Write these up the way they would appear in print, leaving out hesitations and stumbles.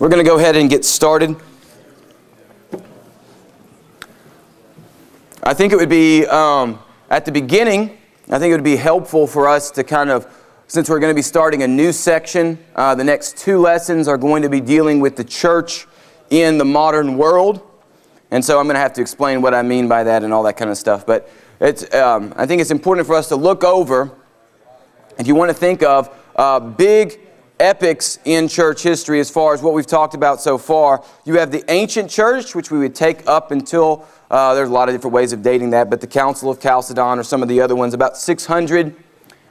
We're going to go ahead and get started. I think it would be, at the beginning, I think it would be helpful for us to kind of, since we're going to be starting a new section, the next two lessons are going to be dealing with the church in the modern world. And so I'm going to have to explain what I mean by that and all that kind of stuff. But it's, I think it's important for us to look over, if you want to think of big epics in church history as far as what we've talked about so far. You have the ancient church, which we would take up until, there's a lot of different ways of dating that, but the Council of Chalcedon or some of the other ones, about 600.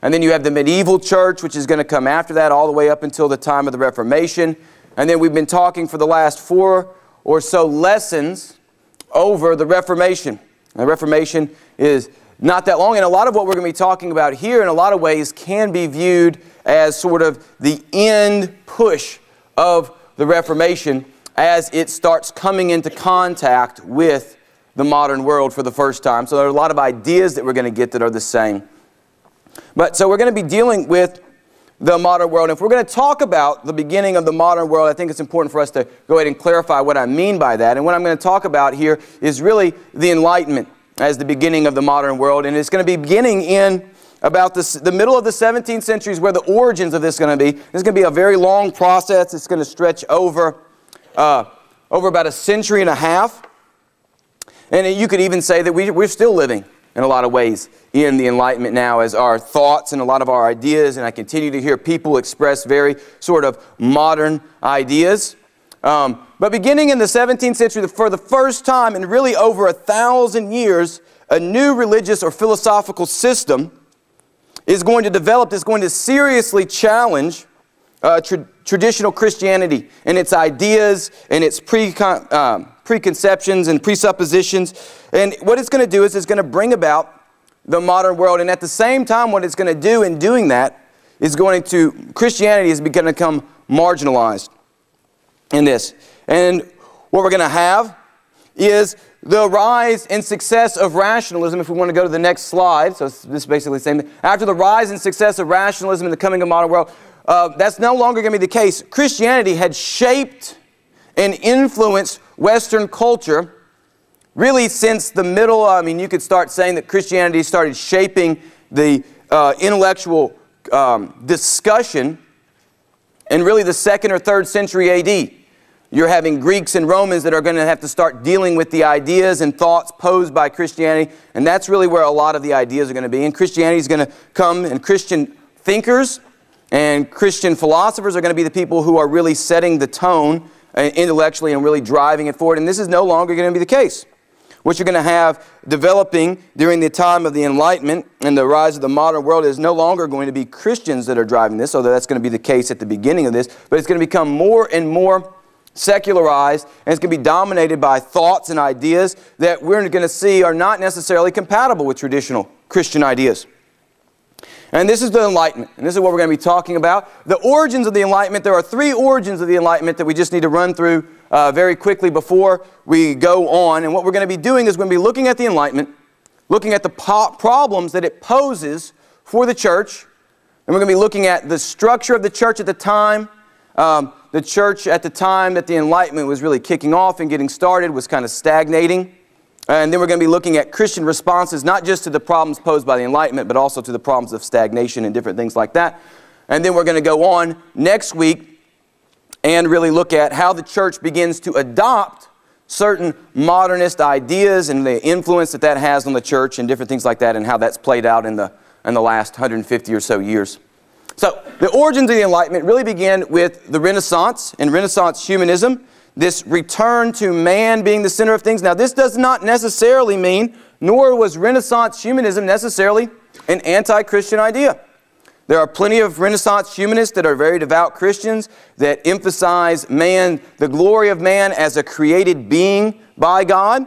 And then you have the medieval church, which is going to come after that all the way up until the time of the Reformation. And then we've been talking for the last 4 or so lessons over the Reformation. The Reformation is not that long, and a lot of what we're going to be talking about here in a lot of ways can be viewed as sort of the end push of the Reformation as it starts coming into contact with the modern world for the first time. So there are a lot of ideas that we're going to get that are the same. But so we're going to be dealing with the modern world. And if we're going to talk about the beginning of the modern world, I think it's important for us to go ahead and clarify what I mean by that. And what I'm going to talk about here is really the Enlightenment as the beginning of the modern world. And it's going to be beginning in about the middle of the 17th century is where the origins of this is going to be. It's going to be a very long process. It's going to stretch over about a century and a half. And you could even say that we're still living in a lot of ways in the Enlightenment now as our thoughts and a lot of our ideas. And I continue to hear people express very sort of modern ideas. But beginning in the 17th century, for the first time in really over 1,000 years, a new religious or philosophical system is going to develop, that's going to seriously challenge traditional Christianity and its ideas and its preconceptions and presuppositions. And what it's going to do is it's going to bring about the modern world. And at the same time, what it's going to do in doing that is Christianity is going to become marginalized in this. And what we're going to have is the rise and success of rationalism. If we want to go to the next slide, so this is basically the same thing. After the rise and success of rationalism and the coming of modern world, that's no longer going to be the case. Christianity had shaped and influenced Western culture really since the middle, you could start saying that Christianity started shaping the intellectual discussion in really the 2nd or 3rd century A.D. You're having Greeks and Romans that are going to have to start dealing with the ideas and thoughts posed by Christianity. And that's really where a lot of the ideas are going to be. And Christianity is going to come, and Christian thinkers and Christian philosophers are going to be the people who are really setting the tone intellectually and really driving it forward. And this is no longer going to be the case. What you're going to have developing during the time of the Enlightenment and the rise of the modern world is no longer going to be Christians that are driving this, although that's going to be the case at the beginning of this. But it's going to become more and more secularized, and it's going to be dominated by thoughts and ideas that we're going to see are not necessarily compatible with traditional Christian ideas. And this is the Enlightenment, and this is what we're going to be talking about. The origins of the Enlightenment, there are 3 origins of the Enlightenment that we just need to run through very quickly before we go on. And what we're going to be doing is we're going to be looking at the Enlightenment, looking at the problems that it poses for the church, and we're going to be looking at the structure of the church at the time. The church at the time that the Enlightenment was really kicking off and getting started was kind of stagnating. And then we're going to be looking at Christian responses, not just to the problems posed by the Enlightenment, but also to the problems of stagnation and different things like that. And then we're going to go on next week and really look at how the church begins to adopt certain modernist ideas and the influence that that has on the church and different things like that, and how that's played out in the last 150 or so years. So the origins of the Enlightenment really began with the Renaissance and Renaissance humanism, this return to man being the center of things. Now, this does not necessarily mean, nor was Renaissance humanism necessarily an anti-Christian idea. There are plenty of Renaissance humanists that are very devout Christians that emphasize man, the glory of man as a created being by God,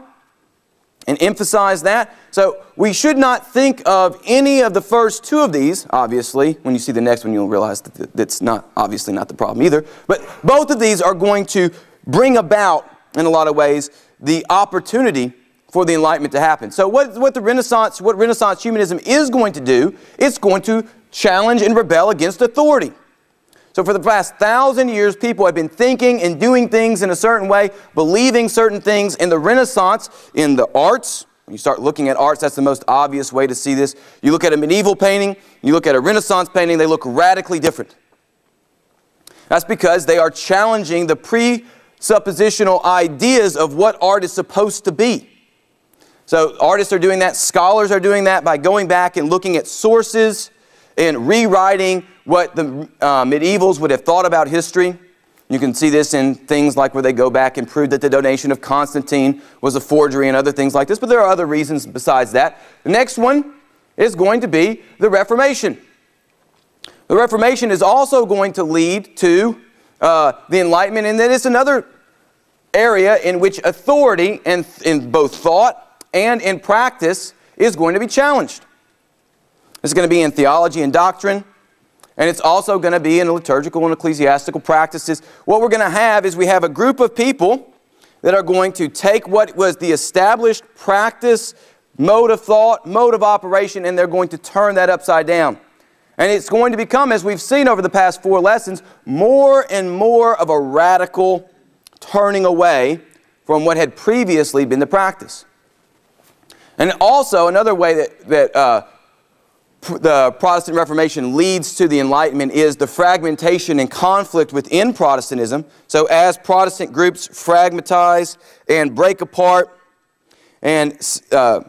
and emphasize that. So we should not think of any of the first 2 of these, obviously. When you see the next one, you'll realize that that's obviously not the problem either. But both of these are going to bring about, in a lot of ways, the opportunity for the Enlightenment to happen. So what Renaissance humanism is going to do, it's going to challenge and rebel against authority. So for the past 1,000 years, people have been thinking and doing things in a certain way, believing certain things. In the Renaissance, in the arts, when you start looking at arts, that's the most obvious way to see this. You look at a medieval painting, you look at a Renaissance painting, they look radically different. That's because they are challenging the presuppositional ideas of what art is supposed to be. So artists are doing that, scholars are doing that by going back and looking at sources and rewriting what the medievals would have thought about history. You can see this in things like where they go back and prove that the donation of Constantine was a forgery and other things like this, but there are other reasons besides that. The next one is going to be the Reformation. The Reformation is also going to lead to the Enlightenment, and then it's another area in which authority in both thought and in practice is going to be challenged. It's going to be in theology and doctrine, and it's also going to be in liturgical and ecclesiastical practices. What we're going to have is we have a group of people that are going to take what was the established practice, mode of thought, mode of operation, and they're going to turn that upside down. And it's going to become, as we've seen over the past 4 lessons, more and more of a radical turning away from what had previously been the practice. And also, another way that the Protestant Reformation leads to the Enlightenment is the fragmentation and conflict within Protestantism. So as Protestant groups fragmentize and break apart and kind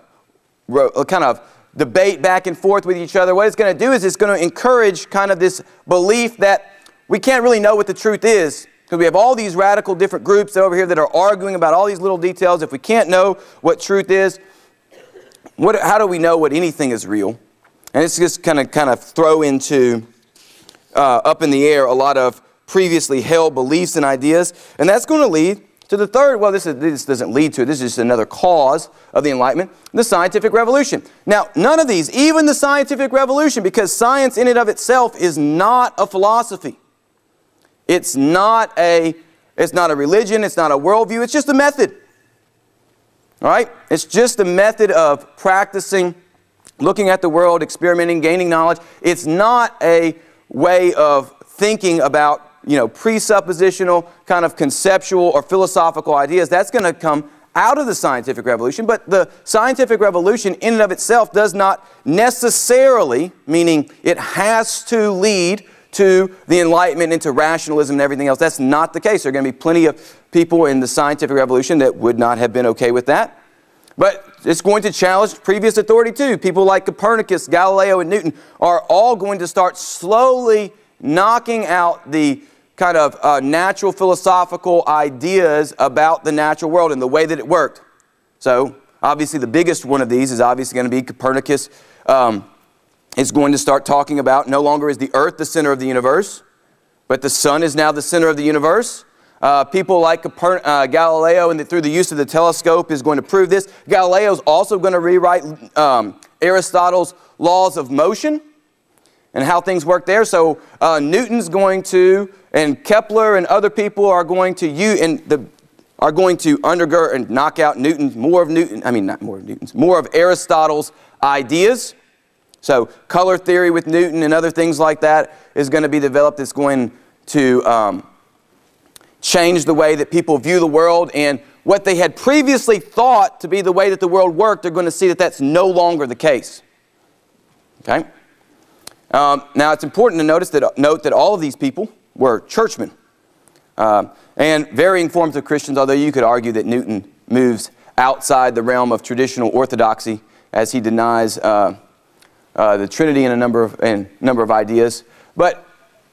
of debate back and forth with each other, what it's going to do is it's going to encourage kind of this belief that we can't really know what the truth is, because we have all these radical different groups over here that are arguing about all these little details. If we can't know what truth is, how do we know what anything is real? And it's just kind of throw into up in the air a lot of previously held beliefs and ideas. And that's going to lead to the third, well, this doesn't lead to it, this is just another cause of the Enlightenment, the scientific revolution. Now, none of these, even the scientific revolution, because science in and of itself is not a philosophy. It's not a religion, it's not a worldview, it's just a method. All right? It's just a method of practicing, looking at the world, experimenting, gaining knowledge. It's not a way of thinking about, presuppositional, kind of conceptual or philosophical ideas. That's going to come out of the scientific revolution. But the scientific revolution in and of itself does not necessarily, meaning it has to lead to the Enlightenment, into rationalism and everything else. That's not the case. There are going to be plenty of people in the scientific revolution that would not have been okay with that. But it's going to challenge previous authority too. People like Copernicus, Galileo, and Newton are all going to start slowly knocking out the kind of natural philosophical ideas about the natural world and the way that it worked. So obviously the biggest one of these is obviously going to be Copernicus. Is going to start talking about no longer is the earth the center of the universe, but the sun is now the center of the universe. People like Galileo, and through the use of the telescope, is going to prove this. Galileo is also going to rewrite Aristotle's laws of motion and how things work there. So Newton's going to, and Kepler and other people are going to use, are going to undergird and knock out more of Aristotle's ideas. So color theory with Newton and other things like that is going to be developed. It's going to change the way that people view the world, and what they had previously thought to be the way that the world worked, they're going to see that that's no longer the case. Okay? Now it's important to note that all of these people were churchmen and varying forms of Christians, although you could argue that Newton moves outside the realm of traditional orthodoxy as he denies the Trinity and a number of ideas. But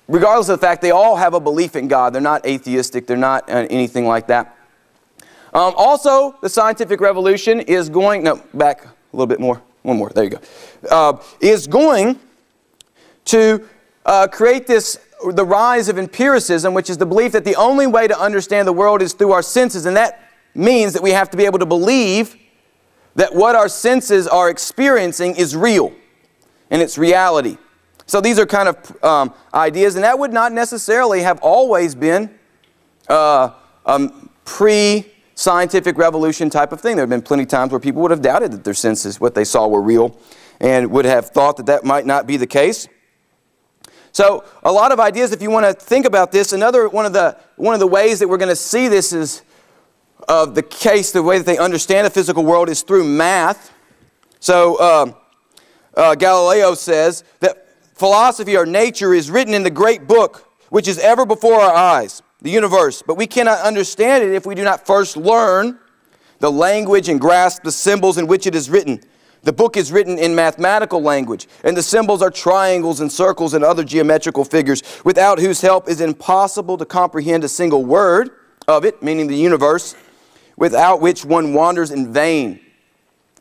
regardless of the fact, they all have a belief in God. They're not atheistic. They're not anything like that. Also, the scientific revolution is going, back a little bit more. One more. There you go. Is going to create the rise of empiricism, which is the belief that the only way to understand the world is through our senses. And that means that we have to be able to believe that what our senses are experiencing is real. And it's reality. So these are kind of ideas, and that would not necessarily have always been pre-scientific revolution type of thing. There have been plenty of times where people would have doubted that their senses, what they saw, were real, and would have thought that that might not be the case. So a lot of ideas, if you want to think about this, another one of the ways that we're going to see this is the case, the way that they understand the physical world is through math. So Galileo says that philosophy or nature is written in the great book which is ever before our eyes, the universe. But we cannot understand it if we do not first learn the language and grasp the symbols in which it is written. The book is written in mathematical language, and the symbols are triangles and circles and other geometrical figures, without whose help it is impossible to comprehend a single word of it, meaning the universe, without which one wanders in vain,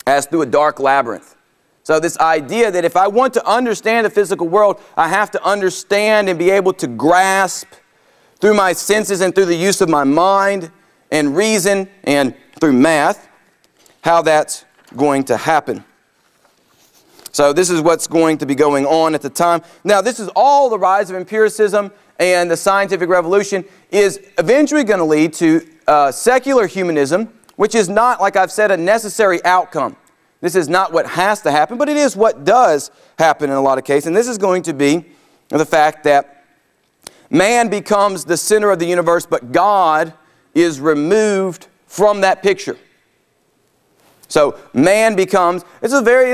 as through a dark labyrinth. So this idea that if I want to understand the physical world, I have to understand and be able to grasp through my senses and through the use of my mind and reason and through math how that's going to happen. So this is what's going to be going on at the time. Now this is all the rise of empiricism, and the scientific revolution is eventually going to lead to secular humanism, which is not, like I've said, a necessary outcome. This is not what has to happen, but it is what does happen in a lot of cases. And this is going to be the fact that man becomes the center of the universe, but God is removed from that picture. So man becomes, this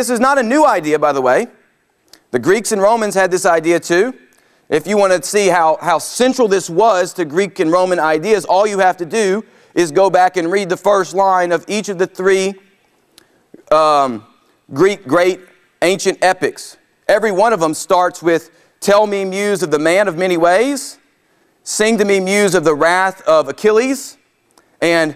is not a new idea, by the way. The Greeks and Romans had this idea too. If you want to see how central this was to Greek and Roman ideas, all you have to do is go back and read the first line of each of the three Greek great ancient epics. Every one of them starts with, "Tell me, muse of the man of many ways," "Sing to me, muse of the wrath of Achilles," and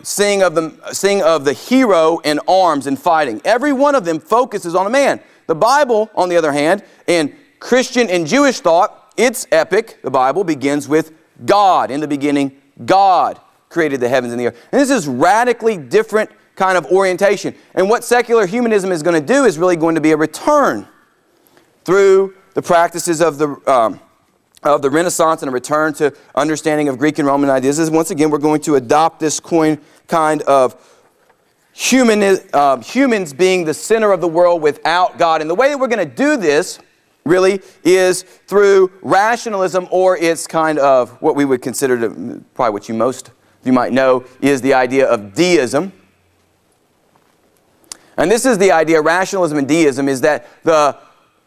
sing of the hero in arms and fighting. Every one of them focuses on a man. The Bible, on the other hand, in Christian and Jewish thought, its epic, the Bible, begins with God. In the beginning, God created the heavens and the earth. And this is radically different kind of orientation. And what secular humanism is going to do is really going to be a return through the practices of the Renaissance and a return to understanding of Greek and Roman ideas. Is once again, we're going to adopt this kind of humans being the center of the world without God. And the way that we're going to do this really is through rationalism, or it's kind of what we would consider to, probably what you might know, is the idea of deism. And this is the idea, rationalism and deism, is that the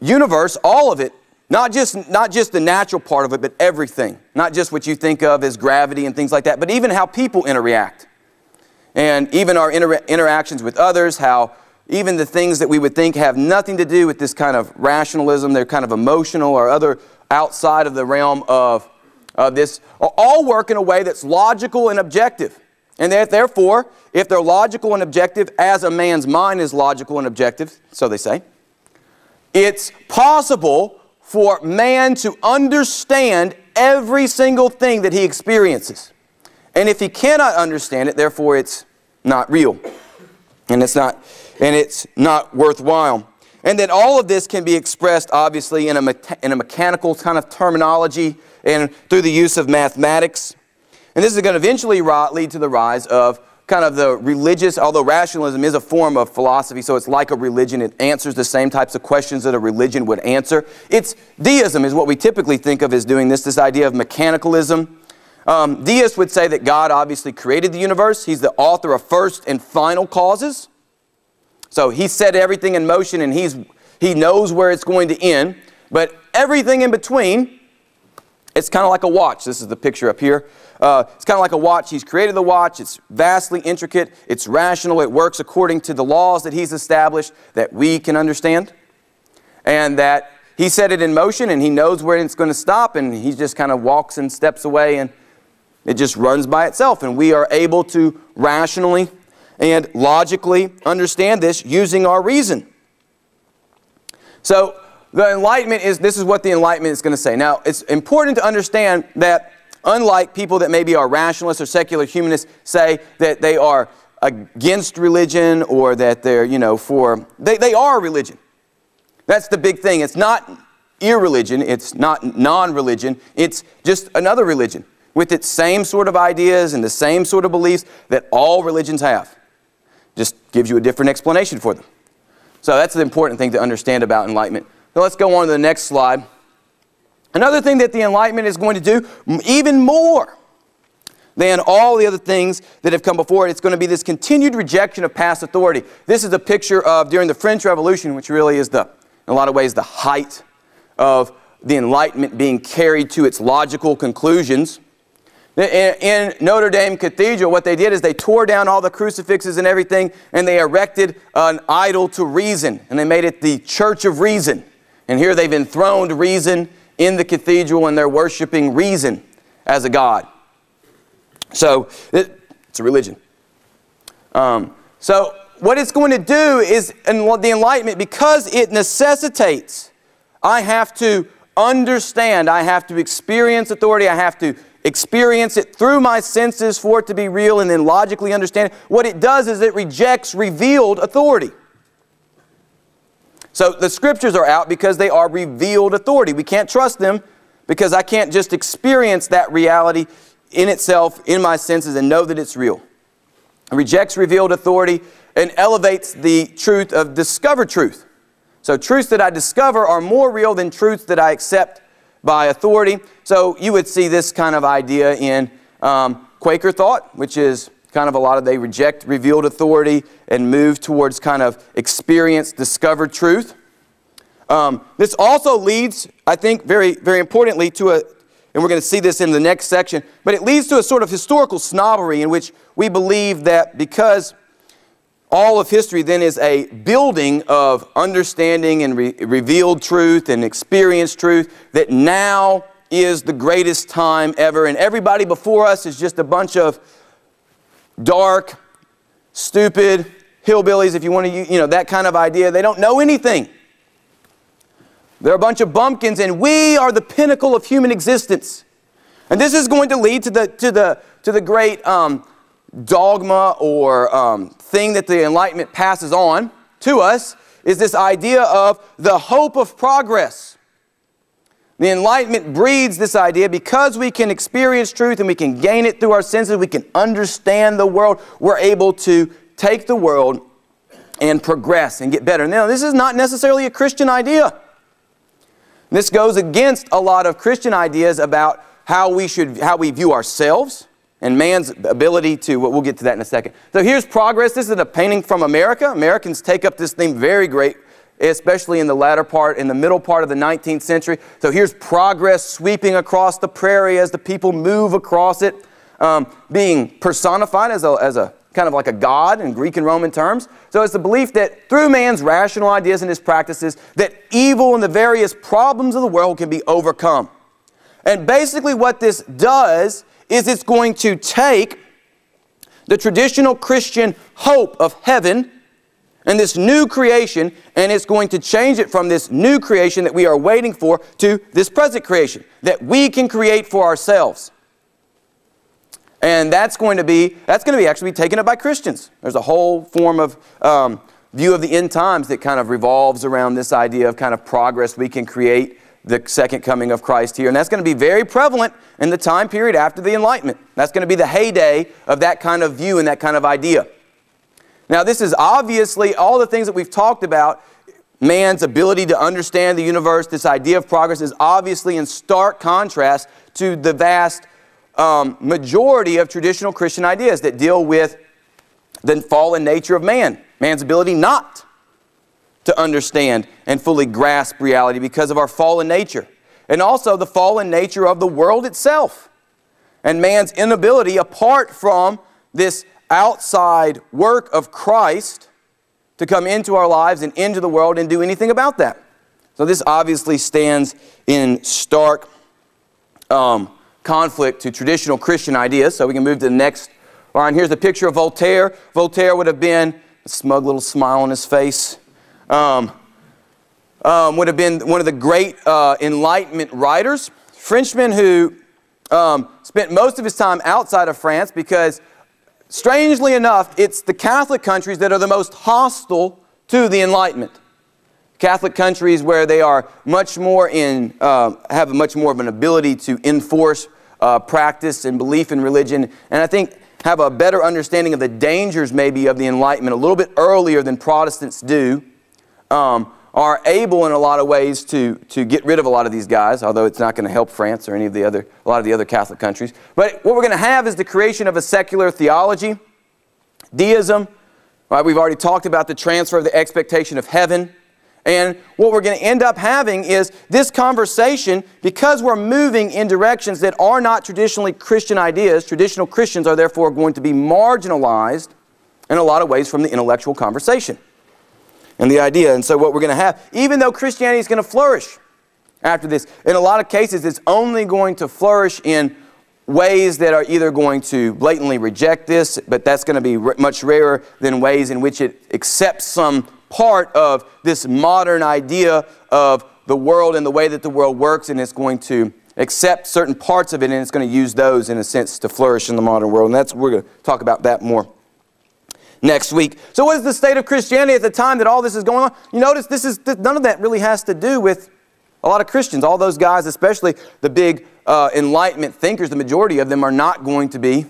universe, all of it, not just the natural part of it, but everything. Not just what you think of as gravity and things like that, but even how people interact. And even our interactions with others, how even the things that we would think have nothing to do with this kind of rationalism, they're kind of emotional or other outside of the realm of this, all work in a way that's logical and objective. And that therefore, if they're logical and objective, as a man's mind is logical and objective, so they say, it's possible for man to understand every single thing that he experiences. And if he cannot understand it, therefore it's not real. And it's not worthwhile. And that all of this can be expressed, obviously, in a mechanical kind of terminology and through the use of mathematics. And this is going to eventually lead to the rise of kind of the religious, although rationalism is a form of philosophy, so it's like a religion. It answers the same types of questions that a religion would answer. It's deism is what we typically think of as doing this idea of mechanicalism. Deists would say that God obviously created the universe. He's the author of first and final causes. So he set everything in motion, and he knows where it's going to end. But everything in between, it's kind of like a watch. This is the picture up here. It's kind of like a watch. He's created the watch. It's vastly intricate. It's rational. It works according to the laws that he's established that we can understand. And that he set it in motion, and he knows where it's going to stop, and he just kind of walks and steps away, and it just runs by itself. And we are able to rationally and logically understand this using our reason. So the Enlightenment this is what the Enlightenment is going to say. Now, it's important to understand that unlike people that maybe are rationalists or secular humanists say that they are against religion or that they're, they are a religion. That's the big thing. It's not irreligion. It's not non-religion. It's just another religion with its same sort of ideas and the same sort of beliefs that all religions have. Just gives you a different explanation for them. So that's the important thing to understand about Enlightenment. Now let's go on to the next slide. Another thing that the Enlightenment is going to do, even more than all the other things that have come before it, it's going to be this continued rejection of past authority. This is a picture of during the French Revolution, which really is in a lot of ways, the height of the Enlightenment being carried to its logical conclusions. In Notre Dame Cathedral, what they did is they tore down all the crucifixes and everything, and they erected an idol to reason, and they made it the Church of Reason. And here they've enthroned reason in the cathedral, and they're worshiping reason as a god. So it's a religion. So what it's going to do is, the Enlightenment, because it necessitates, I have to understand, I have to experience authority, I have to experience it through my senses for it to be real and then logically understand it. What it does is it rejects revealed authority. So the Scriptures are out because they are revealed authority. We can't trust them because I can't just experience that reality in itself, in my senses, and know that it's real. It rejects revealed authority and elevates the truth of discovered truth. So truths that I discover are more real than truths that I accept by authority. So you would see this kind of idea in Quaker thought, which is kind of a lot of, they reject revealed authority and move towards kind of experienced, discovered truth. This also leads, I think, very, very importantly to and we're going to see this in the next section, but it leads to a sort of historical snobbery in which we believe that because all of history then is a building of understanding and revealed truth and experienced truth, that now is the greatest time ever, and everybody before us is just a bunch of dark, stupid hillbillies, if you want to, that kind of idea. They don't know anything. They're a bunch of bumpkins, and we are the pinnacle of human existence. And this is going to lead to the great dogma or thing that the Enlightenment passes on to us, is this idea of the hope of progress. The Enlightenment breeds this idea because we can experience truth and we can gain it through our senses, we can understand the world, we're able to take the world and progress and get better. Now, this is not necessarily a Christian idea. This goes against a lot of Christian ideas about how we view ourselves and man's ability to, we'll get to that in a second. So here's progress. This is a painting from America. Americans take up this theme very great, especially in the middle part of the 19th century. So here's progress sweeping across the prairie as the people move across it, being personified as a kind of like a god in Greek and Roman terms. So it's the belief that through man's rational ideas and his practices, that evil and the various problems of the world can be overcome. And basically what this does is it's going to take the traditional Christian hope of heaven and this new creation, and it's going to change it from this new creation that we are waiting for to this present creation that we can create for ourselves. And that's going to be actually taken up by Christians. There's a whole form of view of the end times that kind of revolves around this idea of kind of progress we can create the second coming of Christ here. And that's going to be very prevalent in the time period after the Enlightenment. That's going to be the heyday of that kind of view and that kind of idea. Now, this is obviously all the things that we've talked about. Man's ability to understand the universe, this idea of progress, is obviously in stark contrast to the vast majority of traditional Christian ideas that deal with the fallen nature of man. Man's ability not to understand and fully grasp reality because of our fallen nature. And also the fallen nature of the world itself. And man's inability, apart from this outside work of Christ, to come into our lives and into the world and do anything about that. So this obviously stands in stark conflict to traditional Christian ideas. So we can move to the next line. Here's a picture of Voltaire. Voltaire would have been a smug little smile on his face. Would have been one of the great Enlightenment writers. Frenchman who spent most of his time outside of France because, strangely enough, it's the Catholic countries that are the most hostile to the Enlightenment. Catholic countries where they are much more have much more of an ability to enforce practice and belief in religion, and I think have a better understanding of the dangers maybe of the Enlightenment a little bit earlier than Protestants do, are able in a lot of ways to get rid of a lot of these guys, although it's not going to help France or a lot of the other Catholic countries. But what we're going to have is the creation of a secular theology, deism. Right? We've already talked about the transfer of the expectation of heaven. And what we're going to end up having is this conversation, because we're moving in directions that are not traditionally Christian ideas. Traditional Christians are therefore going to be marginalized in a lot of ways from the intellectual conversation and the idea. And so what we're going to have, even though Christianity is going to flourish after this, in a lot of cases it's only going to flourish in ways that are either going to blatantly reject this, but that's going to be much rarer than ways in which it accepts some part of this modern idea of the world and the way that the world works, and it's going to accept certain parts of it, and it's going to use those in a sense to flourish in the modern world. And we're going to talk about that more next week. So what is the state of Christianity at the time that all this is going on? You notice none of that really has to do with a lot of Christians. All those guys, especially the big Enlightenment thinkers, the majority of them are not going to be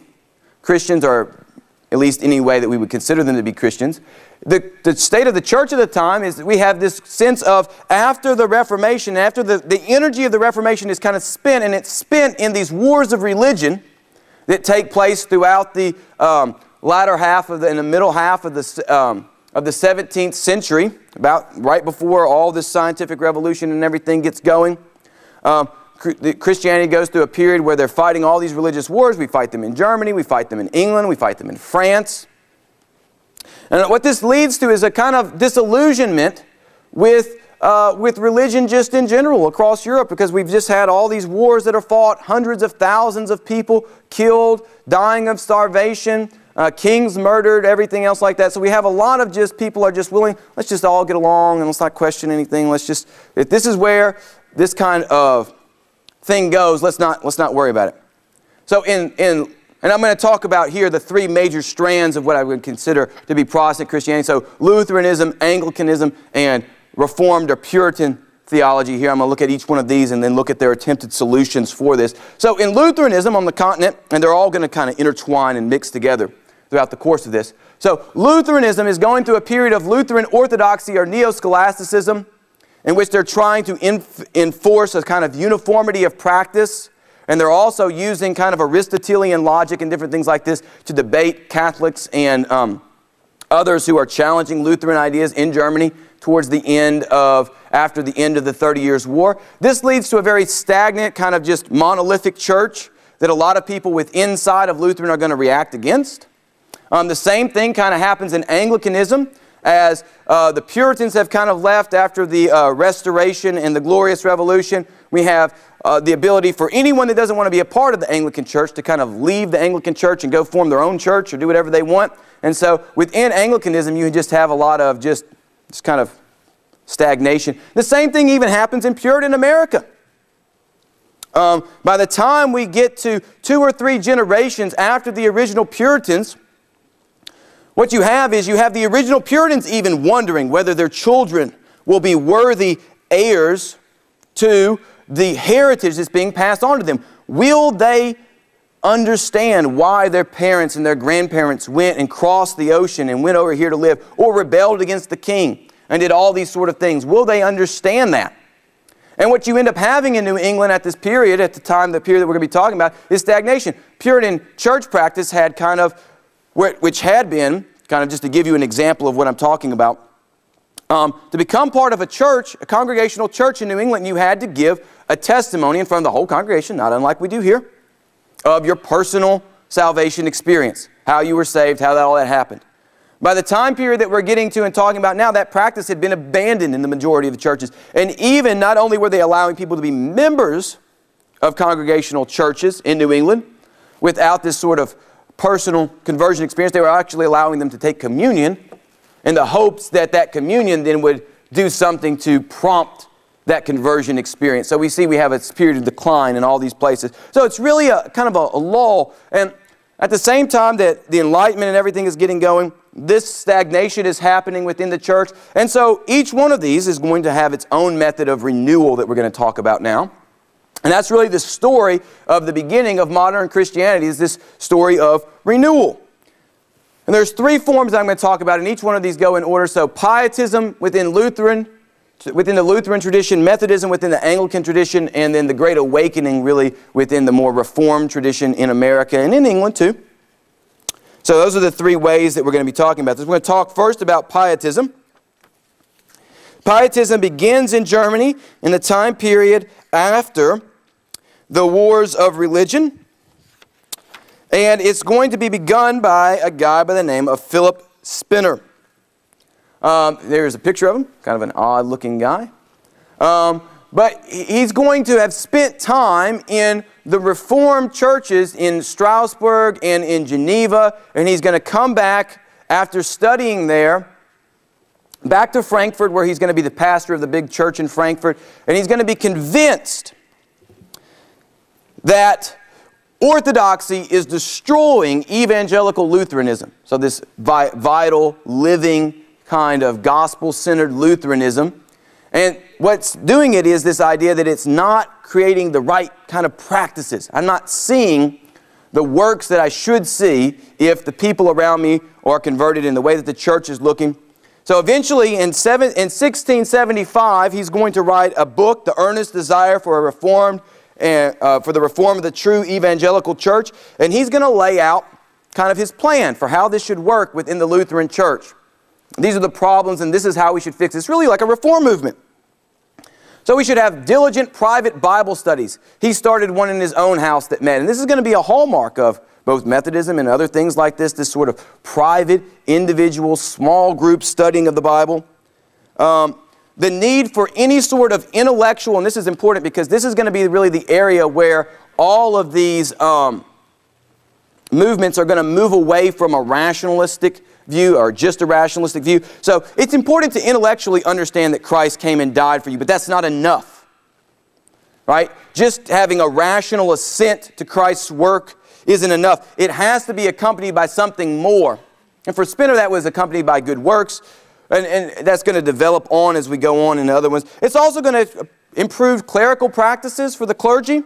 Christians, or at least any way that we would consider them to be Christians. The state of the church at the time is that we have this sense of, after the Reformation, after the energy of the Reformation is kind of spent, and it's spent in these wars of religion that take place throughout the latter half in the middle half of the 17th century, about right before all this scientific revolution and everything gets going. Christianity goes through a period where they're fighting all these religious wars. We fight them in Germany, we fight them in England, we fight them in France. And what this leads to is a kind of disillusionment with religion just in general across Europe, because we've just had all these wars that are fought, hundreds of thousands of people killed, dying of starvation, kings murdered, everything else like that. So we have a lot of just people are just willing, let's just all get along and let's not question anything. If this is where this kind of thing goes, let's not worry about it. So and I'm going to talk about here the three major strands of what I would consider to be Protestant Christianity. So Lutheranism, Anglicanism, and Reformed or Puritan theology. Here I'm going to look at each one of these and then look at their attempted solutions for this. So in Lutheranism on the continent, and they're all going to kind of intertwine and mix together throughout the course of this. So Lutheranism is going through a period of Lutheran orthodoxy or neo-scholasticism, in which they're trying to enforce a kind of uniformity of practice, and they're also using kind of Aristotelian logic and different things like this to debate Catholics and others who are challenging Lutheran ideas in Germany towards the end after the end of the 30 Years' War. This leads to a very stagnant, kind of just monolithic church that a lot of people inside of Lutheran are going to react against. The same thing kind of happens in Anglicanism, as the Puritans have kind of left after the Restoration and the Glorious Revolution. We have the ability for anyone that doesn't want to be a part of the Anglican Church to kind of leave the Anglican Church and go form their own church or do whatever they want. And so within Anglicanism, you just have a lot of just kind of stagnation. The same thing even happens in Puritan America. By the time we get to 2 or 3 generations after the original Puritans, what you have is you have the original Puritans even wondering whether their children will be worthy heirs to the heritage that's being passed on to them. Will they understand why their parents and their grandparents went and crossed the ocean and went over here to live, or rebelled against the king and did all these sort of things? Will they understand that? And what you end up having in New England at this period, at the time, the period that we're going to be talking about, is stagnation. Puritan church practice had kind of, which had been, kind of just to give you an example of what I'm talking about, to become part of a church, a congregational church in New England, you had to give a testimony in front of the whole congregation, not unlike we do here, of your personal salvation experience, how you were saved, how all that happened. By the time period that we're getting to and talking about now, that practice had been abandoned in the majority of the churches. And even not only were they allowing people to be members of congregational churches in New England without this sort of personal conversion experience, they were actually allowing them to take communion in the hopes that that communion then would do something to prompt that conversion experience. So we see we have a period of decline in all these places. So it's really a kind of a lull. And at the same time that the Enlightenment and everything is getting going, this stagnation is happening within the church. And so each one of these is going to have its own method of renewal that we're going to talk about now. And that's really the story of the beginning of modern Christianity, is this story of renewal. And there's 3 forms that I'm going to talk about, and each one of these go in order. So pietism within Lutheran, within the Lutheran tradition, Methodism within the Anglican tradition, and then the Great Awakening really within the more Reformed tradition in America and in England too. So those are the three ways that we're going to be talking about this. We're going to talk first about Pietism. Pietism begins in Germany in the time period after the Wars of Religion. And it's going to be begun by a guy by the name of Philip Spener. There's a picture of him, kind of an odd-looking guy. But he's going to have spent time in the Reformed churches in Strasbourg and in Geneva, and he's going to come back after studying there, back to Frankfurt, where he's going to be the pastor of the big church in Frankfurt, and he's going to be convinced that orthodoxy is destroying evangelical Lutheranism. So this vital, living, kind of gospel-centered Lutheranism. And what's doing it is this idea that it's not creating the right kind of practices. I'm not seeing the works that I should see if the people around me are converted in the way that the church is looking. So eventually in 1675, he's going to write a book, The Earnest Desire for a Reformed for the reform of the true evangelical church, and he's going to lay out kind of his plan for how this should work within the Lutheran church. These are the problems, and this is how we should fix it. It's really like a reform movement. So we should have diligent private Bible studies. He started one in his own house that met, and this is going to be a hallmark of both Methodism and other things like this sort of private, individual, small group studying of the Bible. The need for any sort of intellectual, and this is important because this is going to be really the area where all of these movements are going to move away from a rationalistic view or just a rationalistic view. So it's important to intellectually understand that Christ came and died for you, but that's not enough. Right? Just having a rational assent to Christ's work isn't enough. It has to be accompanied by something more. And for Spener, that was accompanied by good works. And that's going to develop on as we go on in other ones. It's also going to improve clerical practices for the clergy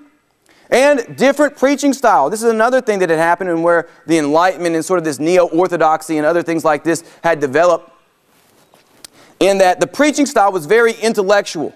and different preaching style. This is another thing that had happened and where the Enlightenment and sort of this neo-orthodoxy and other things like this had developed, in that the preaching style was very intellectual.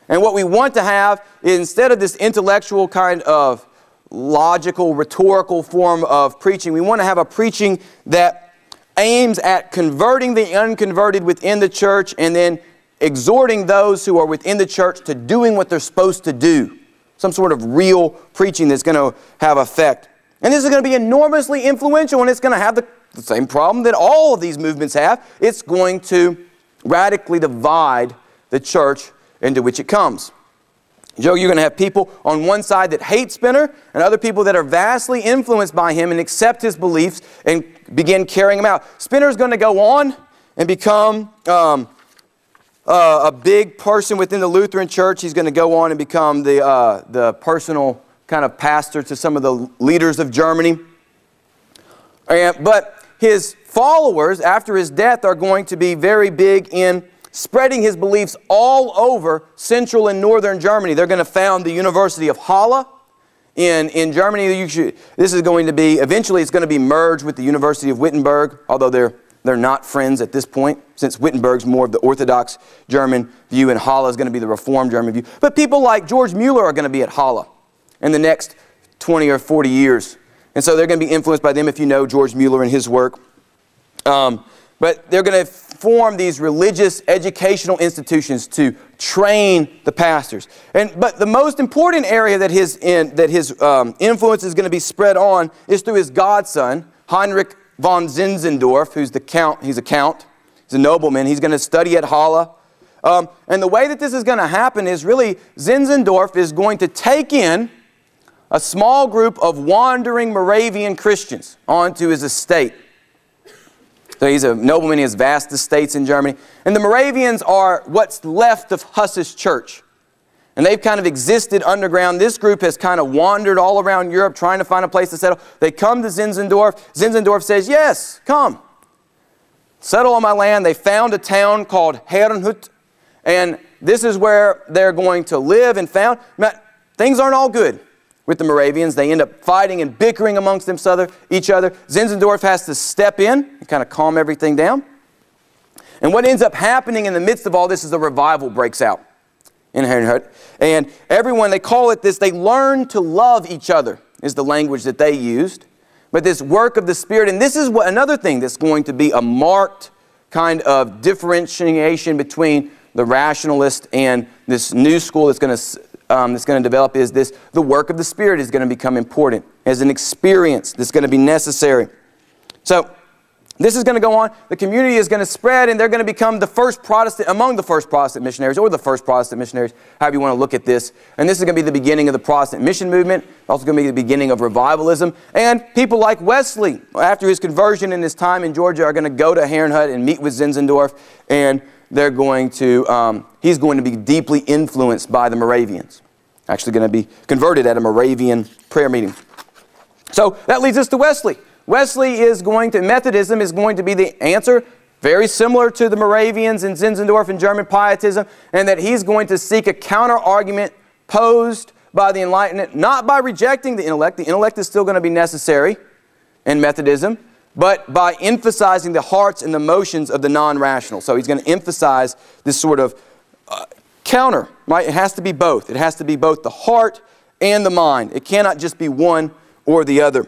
And what we want to have is, instead of this intellectual kind of logical, rhetorical form of preaching, we want to have a preaching that aims at converting the unconverted within the church and then exhorting those who are within the church to doing what they're supposed to do. Some sort of real preaching that's going to have effect. And this is going to be enormously influential, and it's going to have the same problem that all of these movements have. It's going to radically divide the church into which it comes. Joe, you're going to have people on one side that hate Spener and other people that are vastly influenced by him and accept his beliefs and begin carrying them out. Spener is going to go on and become a big person within the Lutheran church. He's going to go on and become the personal kind of pastor to some of the leaders of Germany. But his followers, after his death, are going to be very big in spreading his beliefs all over central and northern Germany. They're going to found the University of Halle in Germany. This is going to be, eventually it's going to be merged with the University of Wittenberg, although they're not friends at this point, since Wittenberg's more of the Orthodox German view and Halle is going to be the Reformed German view. But people like George Mueller are going to be at Halle in the next 20 or 40 years. And so they're going to be influenced by them if you know George Mueller and his work. But they're going to form these religious educational institutions to train the pastors. But the most important area that his influence is going to be spread on is through his godson, Heinrich von Zinzendorf, who's the count. He's a count. He's a nobleman. He's going to study at Halle. And the way that this is going to happen is really Zinzendorf is going to take in a small group of wandering Moravian Christians onto his estate. So he's a nobleman, he has vast estates in Germany. And the Moravians are what's left of Hus's church. And they've kind of existed underground. This group has kind of wandered all around Europe trying to find a place to settle. They come to Zinzendorf. Zinzendorf says, yes, come. Settle on my land. They found a town called Herrnhut. And this is where they're going to live and found. Things aren't all good with the Moravians. They end up fighting and bickering amongst each other. Zinzendorf has to step in and kind of calm everything down. And what ends up happening in the midst of all this is a revival breaks out in Herrnhut. And everyone, they call it this, they learn to love each other, is the language that they used. But this work of the Spirit, and this is what another thing that's going to be a marked kind of differentiation between the rationalist and this new school that's going to develop, is this: the work of the Spirit is going to become important as an experience that's going to be necessary. So this is going to go on. The community is going to spread, and they're going to become the first Protestant, among the first Protestant missionaries, or the first Protestant missionaries, however you want to look at this. And this is going to be the beginning of the Protestant mission movement. Also going to be the beginning of revivalism. And people like Wesley, after his conversion and his time in Georgia, are going to go to Herrnhut and meet with Zinzendorf, and they're going to, he's going to be deeply influenced by the Moravians. Actually going to be converted at a Moravian prayer meeting. So that leads us to Wesley. Wesley is going to, Methodism is going to be the answer, very similar to the Moravians and Zinzendorf and German Pietism, and that he's going to seek a counter-argument posed by the Enlightenment, not by rejecting the intellect. The intellect is still going to be necessary in Methodism, but by emphasizing the hearts and the emotions of the non-rational. So he's going to emphasize this sort of counter, right? It has to be both. It has to be both the heart and the mind. It cannot just be one or the other.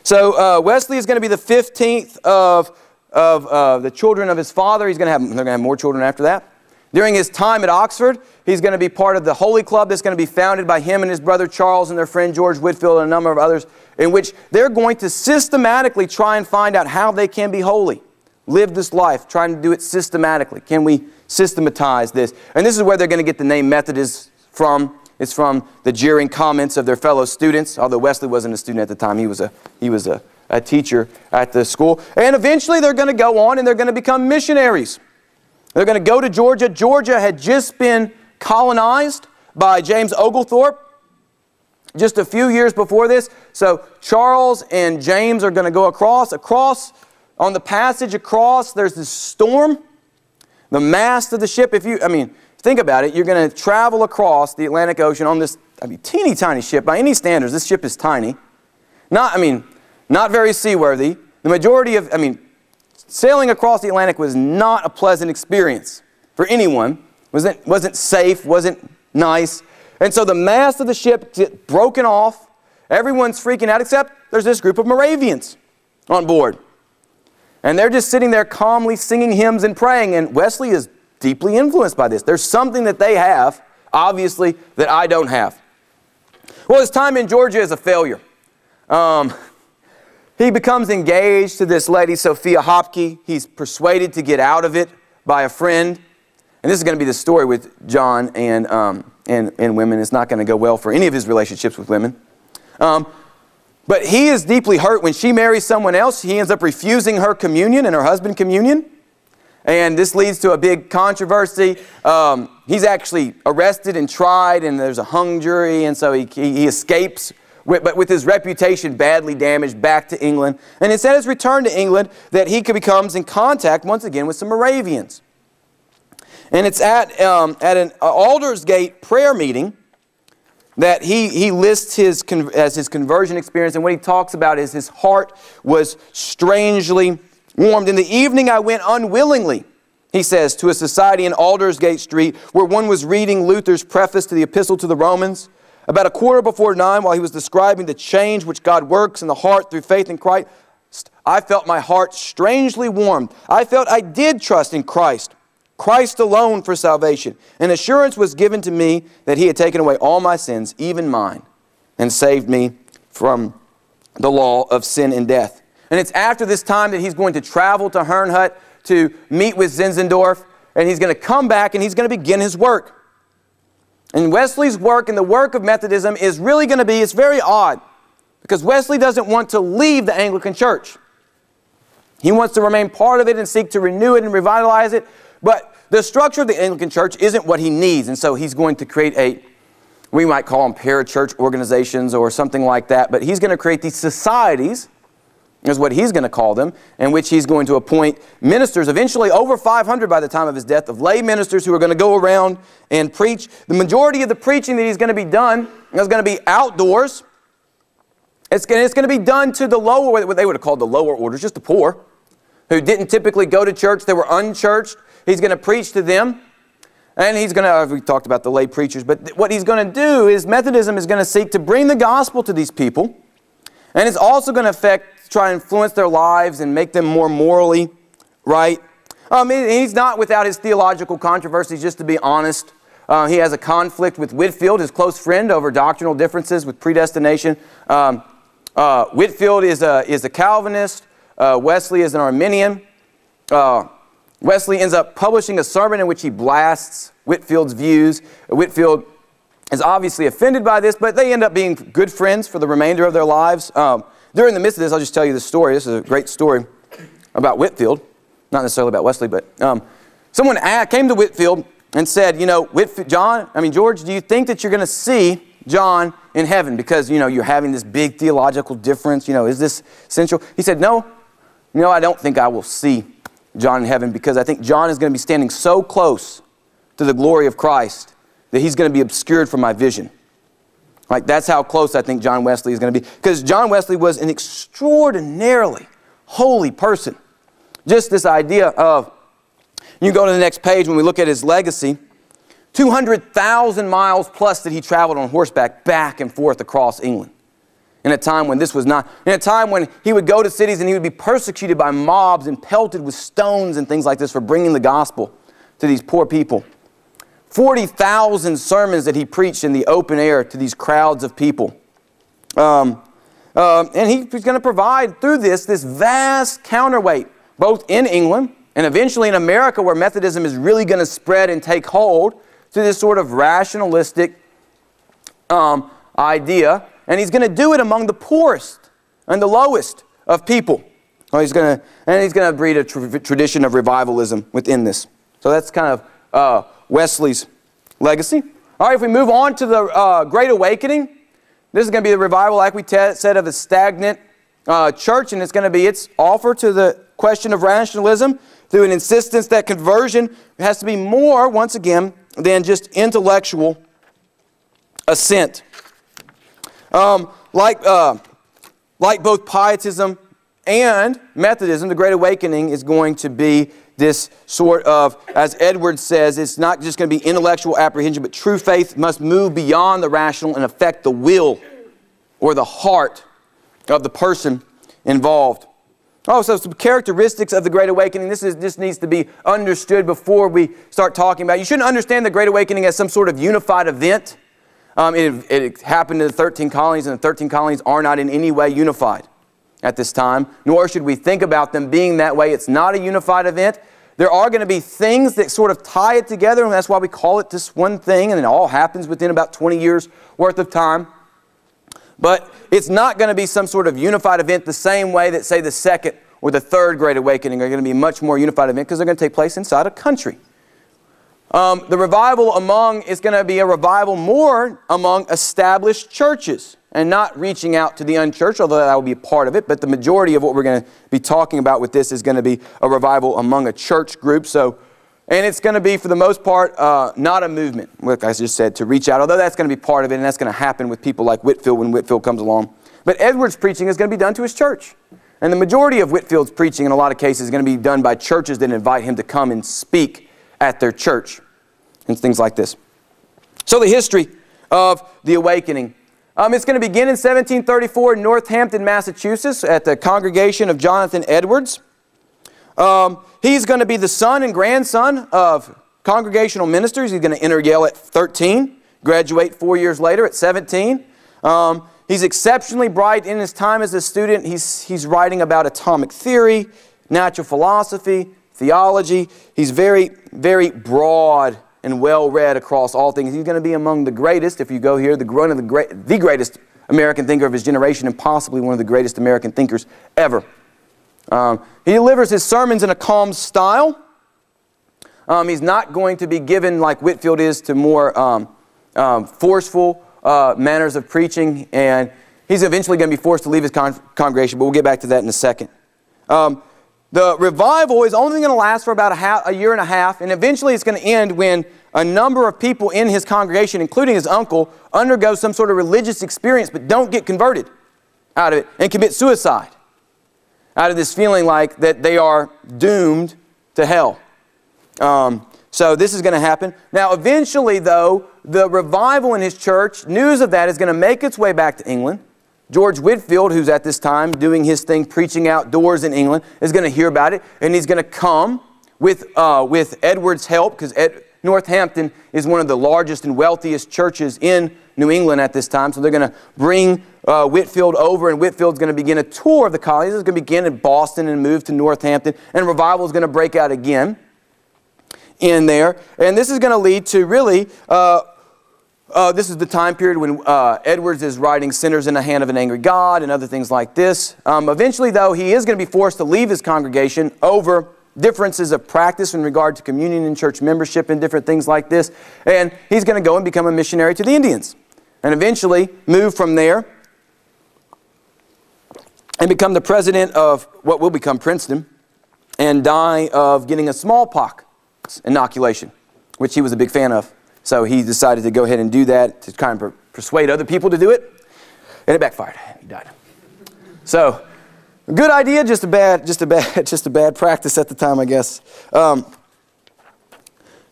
So Wesley is going to be the 15th of the children of his father. They're going to have more children after that. During his time at Oxford, he's going to be part of the Holy Club that's going to be founded by him and his brother Charles and their friend George Whitefield and a number of others, in which they're going to systematically try and find out how they can be holy. Live this life, trying to do it systematically. Can we systematize this? And this is where they're going to get the name Methodist from. It's from the jeering comments of their fellow students, although Wesley wasn't a student at the time. He was a teacher at the school. And eventually they're going to go on and they're going to become missionaries. They're going to go to Georgia. Georgia had just been colonized by James Oglethorpe just a few years before this. So Charles and James are going to go across. On the passage across, there's this storm. The mast of the ship, think about it. You're going to travel across the Atlantic Ocean on this, teeny tiny ship. By any standards, this ship is tiny. Not very seaworthy. The majority of, sailing across the Atlantic was not a pleasant experience for anyone. Wasn't safe, wasn't nice. And so the mast of the ship gets broken off. Everyone's freaking out, except there's this group of Moravians on board. And they're just sitting there calmly singing hymns and praying. And Wesley is deeply influenced by this. There's something that they have, obviously, that I don't have. Well, his time in Georgia is a failure. He becomes engaged to this lady, Sophia Hopke. He's persuaded to get out of it by a friend. And this is going to be the story with John and women. It's not going to go well for any of his relationships with women. But he is deeply hurt when she marries someone else. He ends up refusing her communion and her husband communion. And this leads to a big controversy. He's actually arrested and tried, and there's a hung jury, and so he escapes, but with his reputation badly damaged, back to England. And it's at his return to England that he becomes in contact once again with some Moravians. And it's at an Aldersgate prayer meeting that he lists as his conversion experience, and what he talks about is his heart was strangely warmed. In the evening I went unwillingly, he says, to a society in Aldersgate Street where one was reading Luther's preface to the Epistle to the Romans. About 9:15, while he was describing the change which God works in the heart through faith in Christ, I felt my heart strangely warmed. I felt I did trust in Christ alone for salvation. An assurance was given to me that He had taken away all my sins, even mine, and saved me from the law of sin and death. And it's after this time that he's going to travel to Herrnhut to meet with Zinzendorf, and he's going to come back and he's going to begin his work. And Wesley's work and the work of Methodism is really going to be, it's very odd, because Wesley doesn't want to leave the Anglican Church. He wants to remain part of it and seek to renew it and revitalize it, but the structure of the Anglican Church isn't what he needs, and so he's going to create we might call them parachurch organizations or something like that, but he's going to create these societies, is what he's going to call them, in which he's going to appoint ministers, eventually over 500 by the time of his death, of lay ministers who are going to go around and preach. The majority of the preaching that he's going to be done is going to be outdoors. It's going to be done to the lower, what they would have called the lower orders, just the poor, who didn't typically go to church. They were unchurched. He's going to preach to them. And he's going to, we talked about the lay preachers, but what he's going to do is Methodism is going to seek to bring the gospel to these people. And it's also going to try and influence their lives and make them more morally right. He's not without his theological controversies, just to be honest. He has a conflict with Whitefield, his close friend, over doctrinal differences with predestination. Whitefield is a Calvinist. Wesley is an Arminian. Wesley ends up publishing a sermon in which he blasts Whitefield's views. Whitefield is obviously offended by this, but they end up being good friends for the remainder of their lives. During the midst of this, I'll just tell you this story. This is a great story about Whitefield. Not necessarily about Wesley, but someone came to Whitefield and said, George, do you think that you're going to see John in heaven? Because, you're having this big theological difference. Is this essential? He said, no, I don't think I will see John in heaven, because I think John is going to be standing so close to the glory of Christ that he's going to be obscured from my vision. Like, that's how close I think John Wesley is going to be. Because John Wesley was an extraordinarily holy person. Just this idea of, you go to the next page when we look at his legacy, 200,000 miles plus that he traveled on horseback back and forth across England. In a time when this was not, in a time when he would go to cities and he would be persecuted by mobs and pelted with stones and things like this for bringing the gospel to these poor people. 40,000 sermons that he preached in the open air to these crowds of people. And he's going to provide through this vast counterweight, both in England and eventually in America, where Methodism is really going to spread and take hold, to this sort of rationalistic idea. And he's going to do it among the poorest and the lowest of people. He's going to breed a tradition of revivalism within this. So that's kind of Wesley's legacy. All right, if we move on to the Great Awakening, this is going to be the revival, like we said, of a stagnant church, and it's going to be its offer to the question of rationalism through an insistence that conversion has to be more, once again, than just intellectual assent. Like both Pietism and Methodism, the Great Awakening is going to be this sort of, as Edwards says, it's not just going to be intellectual apprehension, but true faith must move beyond the rational and affect the will or the heart of the person involved. Also, some characteristics of the Great Awakening. This needs to be understood before we start talking about it. You shouldn't understand the Great Awakening as some sort of unified event. It happened in the 13 colonies, and the 13 colonies are not in any way unified at this time, nor should we think about them being that way. It's not a unified event. There are going to be things that sort of tie it together, and that's why we call it this one thing, and it all happens within about 20 years worth of time. But it's not going to be some sort of unified event the same way that, say, the second or the third Great Awakening are going to be much more unified event, because they're going to take place inside a country. The revival is going to be a revival more among established churches and not reaching out to the unchurched, although that will be a part of it. But the majority of what we're going to be talking about with this is going to be a revival among a church group. And it's going to be, for the most part, not a movement, like I just said, to reach out, although that's going to be part of it, and that's going to happen with people like Whitefield when Whitefield comes along. But Edwards' preaching is going to be done to his church. And the majority of Whitefield's preaching, in a lot of cases, is going to be done by churches that invite him to come and speak at their church and things like this. So the history of the Awakening. It's going to begin in 1734 in Northampton, Massachusetts, at the congregation of Jonathan Edwards. He's going to be the son and grandson of congregational ministers. He's going to enter Yale at 13, graduate 4 years later at 17. He's exceptionally bright in his time as a student. He's writing about atomic theory, natural philosophy, theology. He's very, very broad and well-read across all things. He's going to be among the greatest, if you go here, the greatest American thinker of his generation, and possibly one of the greatest American thinkers ever. He delivers his sermons in a calm style. He's not going to be given, like Whitefield is, to more forceful manners of preaching, and he's eventually going to be forced to leave his congregation, but we'll get back to that in a second. The revival is only going to last for about a year and a half, and eventually it's going to end when a number of people in his congregation, including his uncle, undergo some sort of religious experience but don't get converted out of it and commit suicide out of this feeling like that they are doomed to hell. So this is going to happen. Now, eventually, though, the revival in his church, news of that is going to make its way back to England. George Whitefield, who's at this time doing his thing, preaching outdoors in England, is going to hear about it, and he's going to come with Edward's help, because Northampton is one of the largest and wealthiest churches in New England at this time. So they're going to bring Whitefield over, and Whitefield's going to begin a tour of the colonies. It's going to begin in Boston and move to Northampton, and revival is going to break out again in there. And this is going to lead to really, this is the time period when Edwards is writing Sinners in the Hand of an Angry God and other things like this. Eventually, though, he is going to be forced to leave his congregation over differences of practice in regard to communion and church membership and different things like this. And he's going to go and become a missionary to the Indians. And eventually move from there and become the president of what will become Princeton, and die of getting a smallpox inoculation, which he was a big fan of. So he decided to go ahead and do that to kind of persuade other people to do it, and it backfired. He died. So, good idea, just a bad practice at the time, I guess.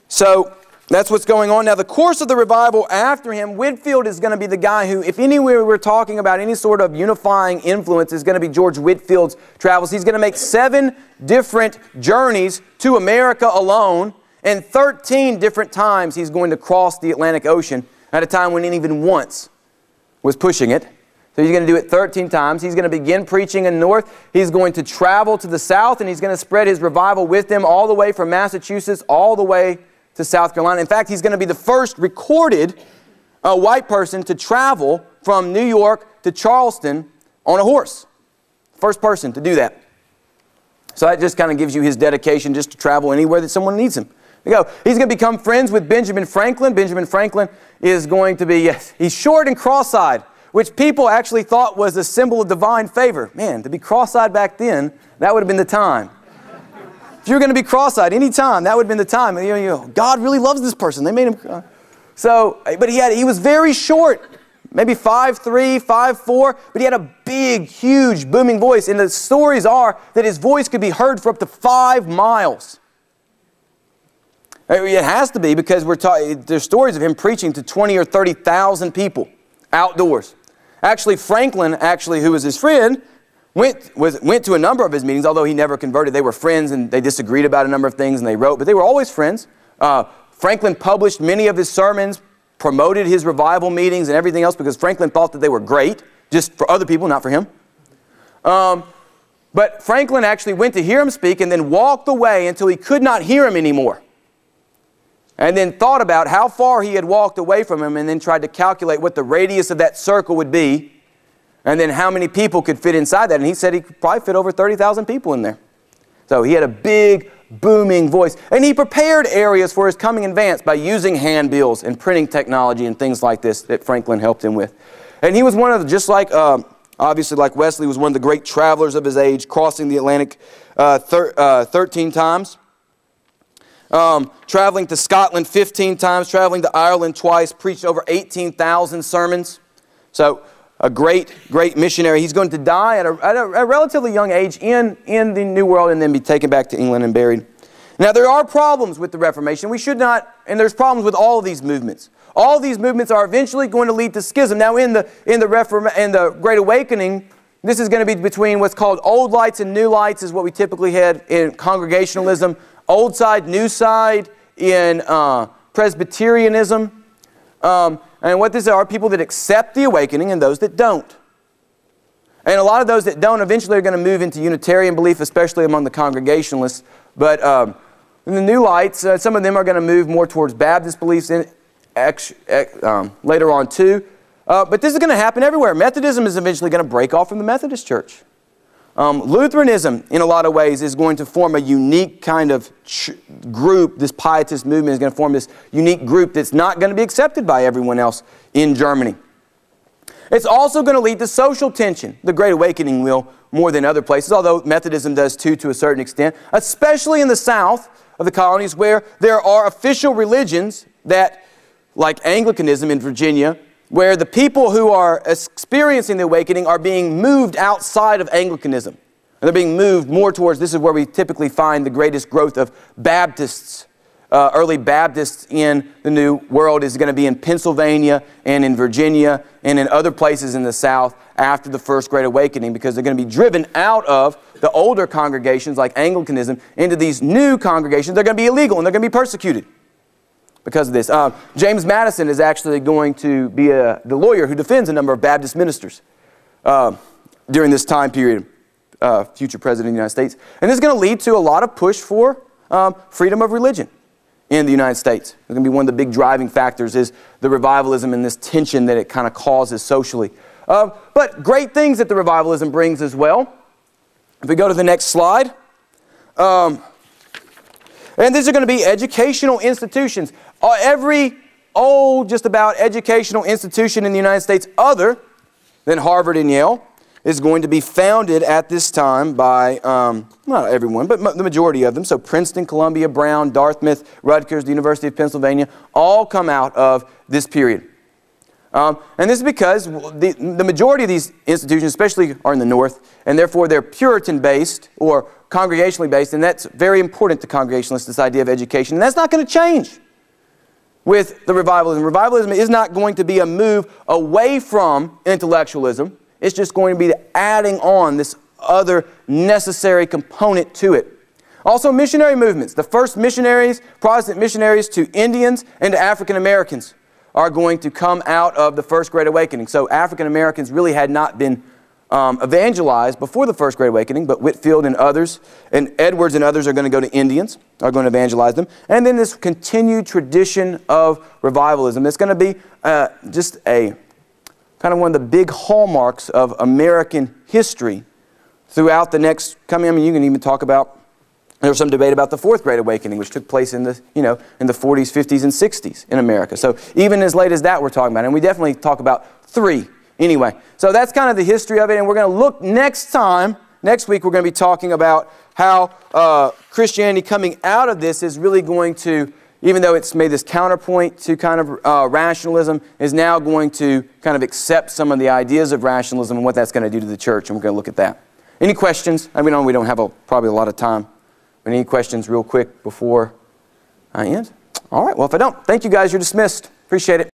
So that's what's going on. Now, the course of the revival after him, Whitefield is going to be the guy who, if anywhere we're talking about any sort of unifying influence, is going to be George Whitefield's travels. He's going to make 7 different journeys to America alone, and 13 different times he's going to cross the Atlantic Ocean at a time when he even once was pushing it. So he's going to do it 13 times. He's going to begin preaching in the north. He's going to travel to the south, and he's going to spread his revival with them all the way from Massachusetts all the way to South Carolina. In fact, he's going to be the first recorded white person to travel from New York to Charleston on a horse. First person to do that. So that just kind of gives you his dedication just to travel anywhere that someone needs him. He's going to become friends with Benjamin Franklin. Benjamin Franklin is going to be, he's short and cross-eyed, which people actually thought was a symbol of divine favor. Man, to be cross-eyed back then, that would have been the time. If you're going to be cross-eyed any time, that would have been the time. God really loves this person. They made him. But he was very short, maybe 5'3", 5'4", but he had a big, huge, booming voice. And the stories are that his voice could be heard for up to 5 miles. It has to be, because there's stories of him preaching to 20 or 30,000 people outdoors. Actually, Franklin, who was his friend, went to a number of his meetings, although he never converted. They were friends, and they disagreed about a number of things, and they wrote, but they were always friends. Franklin published many of his sermons, promoted his revival meetings and everything else, because Franklin thought that they were great, just for other people, not for him. But Franklin actually went to hear him speak and then walked away until he could not hear him anymore. And then thought about how far he had walked away from him, and then tried to calculate what the radius of that circle would be, and then how many people could fit inside that. And he said he could probably fit over 30,000 people in there. So he had a big, booming voice. And he prepared areas for his coming advance by using handbills and printing technology and things like this that Franklin helped him with. And he was one of the, just like, obviously like Wesley, was one of the great travelers of his age, crossing the Atlantic 13 times. Traveling to Scotland 15 times, traveling to Ireland twice, preached over 18,000 sermons. So a great, great missionary. He's going to die at a relatively young age in the New World, and then be taken back to England and buried. Now, there are problems with the Reformation. We should not, and there's problems with all of these movements. All these movements are eventually going to lead to schism. Now, in the Great Awakening, this is going to be between what's called Old Lights and New Lights, is what we typically had in Congregationalism. Old side, new side in Presbyterianism. And what these are people that accept the awakening and those that don't. And a lot of those that don't eventually are going to move into Unitarian belief, especially among the Congregationalists. But in the New Lights, some of them are going to move more towards Baptist beliefs later on too. But this is going to happen everywhere. Methodism is eventually going to break off from the Methodist Church. Lutheranism, in a lot of ways, is going to form a unique kind of group. This pietist movement is going to form this unique group that's not going to be accepted by everyone else in Germany. It's also going to lead to social tension. The Great Awakening will, more than other places, although Methodism does too to a certain extent, especially in the south of the colonies, where there are official religions that, like Anglicanism in Virginia, where the people who are experiencing the awakening are being moved outside of Anglicanism. And they're being moved more towards, this is where we typically find the greatest growth of Baptists. Early Baptists in the New World is going to be in Pennsylvania and in Virginia and in other places in the South after the First Great Awakening, because they're going to be driven out of the older congregations like Anglicanism into these new congregations. They're going to be illegal and they're going to be persecuted because of this. James Madison is actually going to be the lawyer who defends a number of Baptist ministers during this time period, future president of the United States. And this is going to lead to a lot of push for freedom of religion in the United States. It's going to be one of the big driving factors is the revivalism and this tension that it kind of causes socially. But great things that the revivalism brings as well. If we go to the next slide. And these are going to be educational institutions. Every just about educational institution in the United States other than Harvard and Yale is going to be founded at this time by, not everyone, but the majority of them. So Princeton, Columbia, Brown, Dartmouth, Rutgers, the University of Pennsylvania, all come out of this period. And this is because the majority of these institutions, especially, are in the North, and therefore they're Puritan-based or congregationally based, and that's very important to Congregationalists, this idea of education. And that's not going to change with the revivalism. Revivalism is not going to be a move away from intellectualism. It's just going to be adding on this other necessary component to it. Also, missionary movements. The first missionaries, Protestant missionaries to Indians and to African Americans are going to come out of the First Great Awakening. So African Americans really had not been evangelized before the First Great Awakening, but Whitefield and others, and Edwards and others are going to go to Indians, are going to evangelize them. And then this continued tradition of revivalism. It's going to be just a kind of one of the big hallmarks of American history throughout the next coming. I mean, you can even talk about, there was some debate about the Fourth Great Awakening, which took place in the, in the 40s, 50s, and 60s in America. So even as late as that we're talking about. And we definitely talk about three anyway. So that's kind of the history of it. And we're going to look next week we're going to be talking about how Christianity coming out of this is really going to, even though it's made this counterpoint to kind of rationalism, is now going to kind of accept some of the ideas of rationalism and what that's going to do to the church. And we're going to look at that. Any questions? I mean, we don't have probably a lot of time. But any questions real quick before I end? All right. Well, if I don't, thank you guys. You're dismissed. Appreciate it.